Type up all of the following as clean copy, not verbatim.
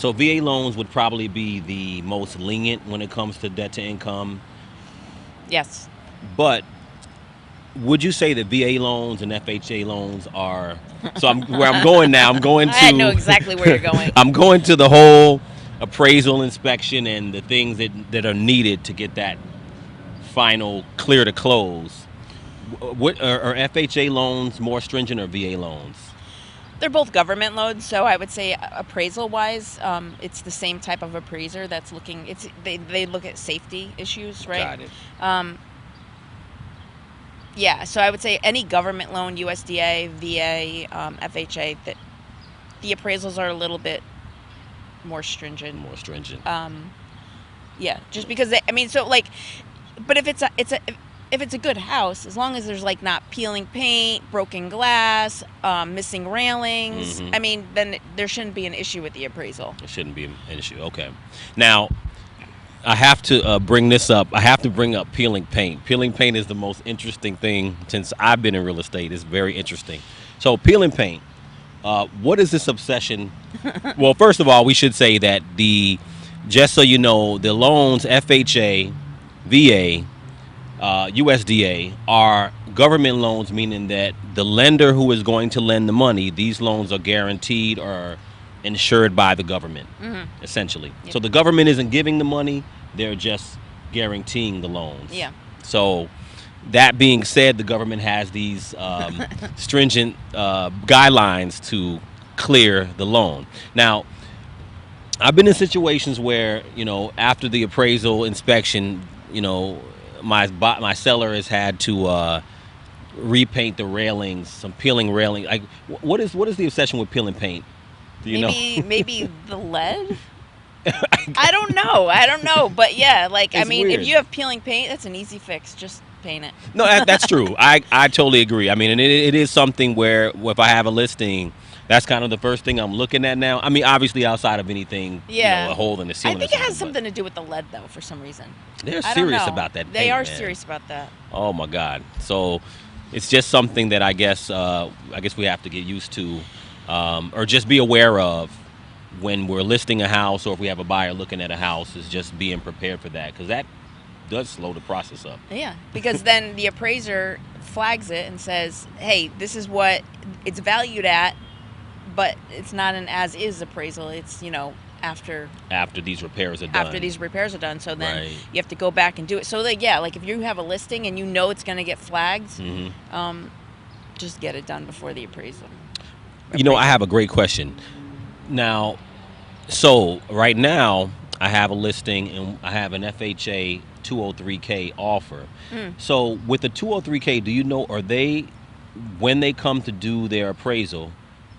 So VA loans would probably be the most lenient when it comes to debt to income. Yes. But would you say that VA loans and FHA loans are? So I'm where I'm going now. I'm going I know to exactly where you're going. I'm going to the whole appraisal inspection and the things that are needed to get that final clear to close. What are FHA loans more stringent or VA loans? They're both government loans, so I would say appraisal wise, it's the same type of appraiser that's looking. They look at safety issues, right? Got it. Um, yeah, so I would say any government loan, USDA, VA, FHA, that the appraisals are a little bit more stringent. More stringent. Yeah, just because I mean, so like, but if it's a good house, as long as there's like not peeling paint, broken glass, missing railings, Mhm. I mean, then there shouldn't be an issue with the appraisal. It shouldn't be an issue. Okay. Now, I have to bring this up. I have to bring up peeling paint. Peeling paint is the most interesting thing since I've been in real estate. It's very interesting. So, peeling paint. What is this obsession? Well, first of all, we should say that just so you know, the loans FHA, VA, USDA are government loans, meaning that the lender who is going to lend the money, these loans are guaranteed or insured by the government, essentially. Yep. So the government isn't giving the money; they're just guaranteeing the loans. Yeah. So that being said, the government has these stringent guidelines to clear the loan. Now, I've been in situations where, after the appraisal inspection, my seller has had to repaint the railings, some peeling railing. Like, what is the obsession with peeling paint? Do you know? Maybe the lead. I don't know, but yeah, like I It's mean, weird. if you have peeling paint, that's an easy fix. Just paint it. No, that's true. I totally agree. I mean, and it is something where if I have a listing, that's kind of the first thing I'm looking at now. I mean, obviously outside of anything, Yeah. a hole in the I ceiling. think or it has something, something to do with the lead, though, for some reason. but they're I don't serious know. about that. They paint, are man. serious about that. Oh my God! So it's just something that I guess we have to get used to, or just be aware of when we're listing a house, or if we have a buyer looking at a house, is just being prepared for that, because that does slow the process up. Yeah, because then the appraiser flags it and says, "Hey, this is what it's valued at, but it's not an as-is appraisal. It's after These repairs are done. after these repairs are done. So then Right. you have to go back and do it. So like like if you have a listing and it's going to get flagged, just get it done before the appraisal. I have a great question. Now, so right now I have a listing and I have an FHA 203K offer. So with the 203K, do you know, are they, when they come to do their appraisal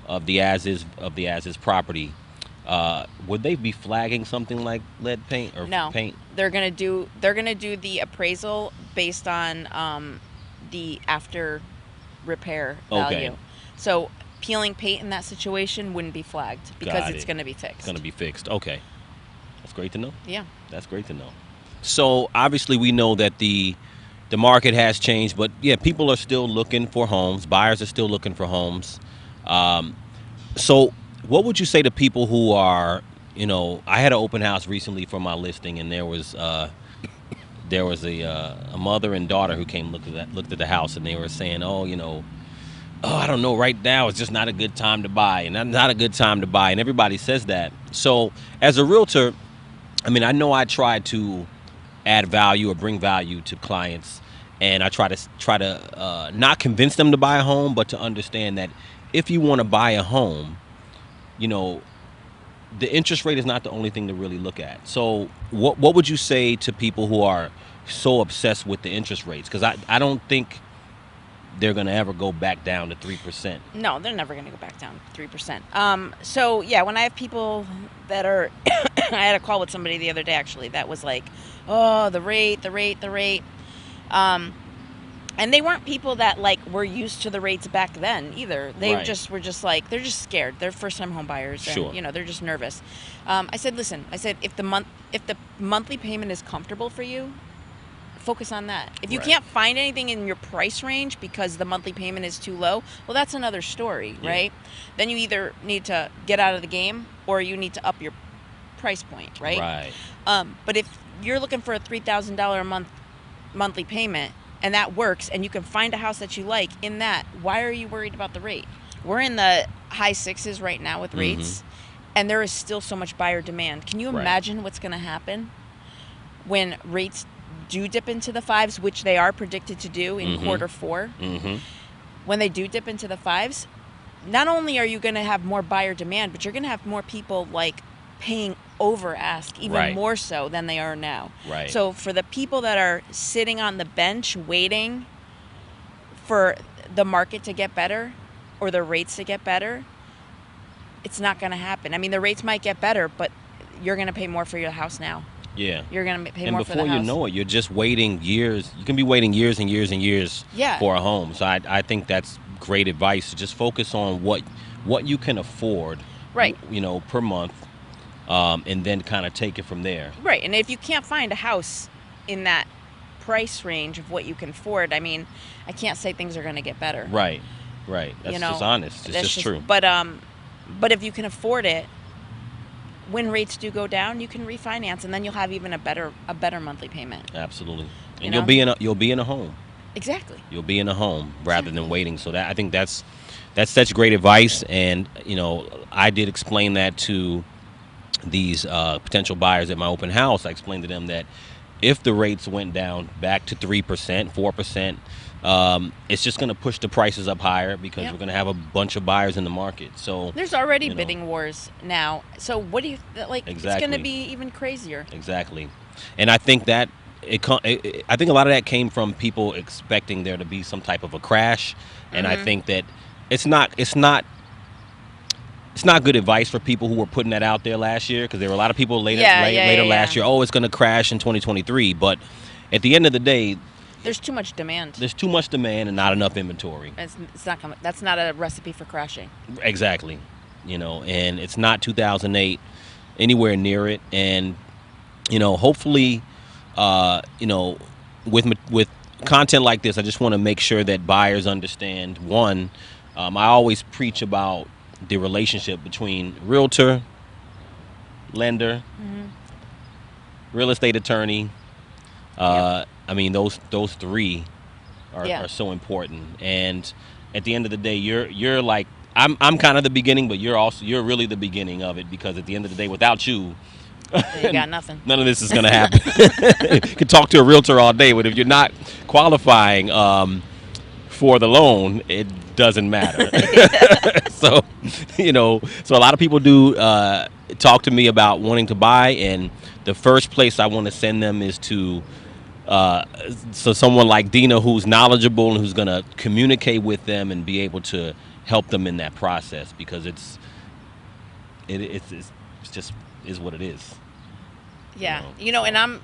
of the as-is property, would they be flagging something like lead paint or No, paint? they're gonna do the appraisal based on the after repair value. Okay. So peeling paint in that situation wouldn't be flagged because Got it's it. going to be fixed. It's going to be fixed. Okay. That's great to know. Yeah. That's great to know. So obviously we know that the market has changed, but yeah, people are still looking for homes. Buyers are still looking for homes. So what would you say to people who are, I had an open house recently for my listing, and there was a mother and daughter who came looked at the house, and they were saying, I don't know, right now it's just not a good time to buy, and not a good time to buy, and everybody says that. So as a realtor, I mean, I know I try to add value or bring value to clients, and I try to not convince them to buy a home, but to understand that if you want to buy a home, the interest rate is not the only thing to really look at. So what would you say to people who are so obsessed with the interest rates? Because I don't think they're going to ever go back down to 3%. No, they're never going to go back down 3%. So yeah, when I have people that are, I had a call with somebody the other day actually that was like, oh, the rate. And they weren't people that were used to the rates back then either. They Right. just were just they're just scared. They're first time home buyers. And, Sure. they're just nervous. I said, listen, if the monthly payment is comfortable for you, focus on that. If you Right. can't find anything in your price range because the monthly payment is too low, well, that's another story, Yeah. right? Then you either need to get out of the game or you need to up price point, right? Right. But if you're looking for a $3,000 a month monthly payment and that works and you can find a house that you like in that, why are you worried about the rate? We're in the high sixes right now with rates, and there is still so much buyer demand. Can you Right. imagine what's going to happen when rates do dip into the fives, which they are predicted to do in quarter four? When they do dip into the fives, not only are you going to have more buyer demand, but you're going to have more people like paying over ask, even Right. more so than they are now. Right. So for the people that are sitting on the bench waiting for the market to get better or the rates to get better, it's not going to happen. I mean, the rates might get better, but you're going to pay more for your house now. Yeah. You're going to pay And more for the before house. you know it, you're just waiting years. You can be waiting years and years and years Yeah. for a home. So I think that's great advice. To just focus on what you can afford, Right. Per month, and then kind of take it from there. Right. And if you can't find a house in that price range of what you can afford, I mean, I can't say things are going to get better. Right. Right. That's just honest. It's That's just true. But if you can afford it, when rates do go down, you can refinance, and then you'll have even a better monthly payment. Absolutely. You And know? you'll be in a home. Exactly. You'll be in a home rather than waiting. So I think that's such great advice. And I did explain that to these potential buyers at my open house. I explained to them that if the rates went down back to 3%, 4%, it's just going to push the prices up higher because we're going to have a bunch of buyers in the market. So there's already bidding wars now. So what do you like? Exactly. It's going to be even crazier. Exactly. And I think that I think a lot of that came from people expecting there to be some type of a crash, and I think that it's not good advice for people who were putting that out there last year, because there were a lot of people later last year. Oh, it's going to crash in 2023. But at the end of the day, there's too much demand. There's too much demand and not enough inventory. It's not coming. That's not a recipe for crashing. Exactly. And it's not 2008 anywhere near it. And hopefully, with content like this, I just want to make sure that buyers understand. One, I always preach about the relationship between realtor, lender, real estate attorney. I mean, those three are so important. And at the end of the day, you're like, I'm kind of the beginning, but you're really the beginning of it, because at the end of the day, without you, you got nothing. None of this is going to happen. You can talk to a realtor all day, but if you're not qualifying for the loan, it doesn't matter. So a lot of people do talk to me about wanting to buy, and the first place I want to send them is to someone like Dina, who's knowledgeable and who's going to communicate with them and be able to help them in that process, because it's just is what it is. Yeah, and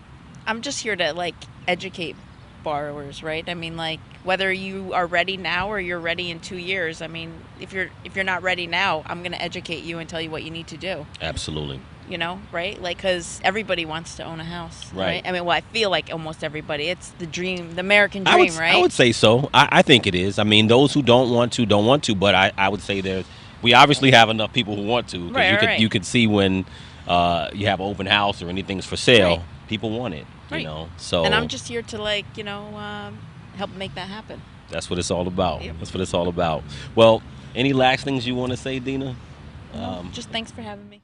I'm just here to like educate borrowers, right? I mean, like, whether you are ready now or you're ready in 2 years. I mean, if you're not ready now, I'm going to educate you and tell you what you need to do. Absolutely. Right? Like, because everybody wants to own a house, right? I mean, well, I feel like almost everybody. It's the dream, the American dream, right? I would say so. I think it is. I mean, those who don't want to, but I would say we obviously have enough people who want to, because you could see when you have an open house or anything's for sale, people want it, so. And I'm just here to help make that happen. That's what it's all about. Yep. That's what it's all about. Well, any last things you want to say, Dina? No, just thanks for having me.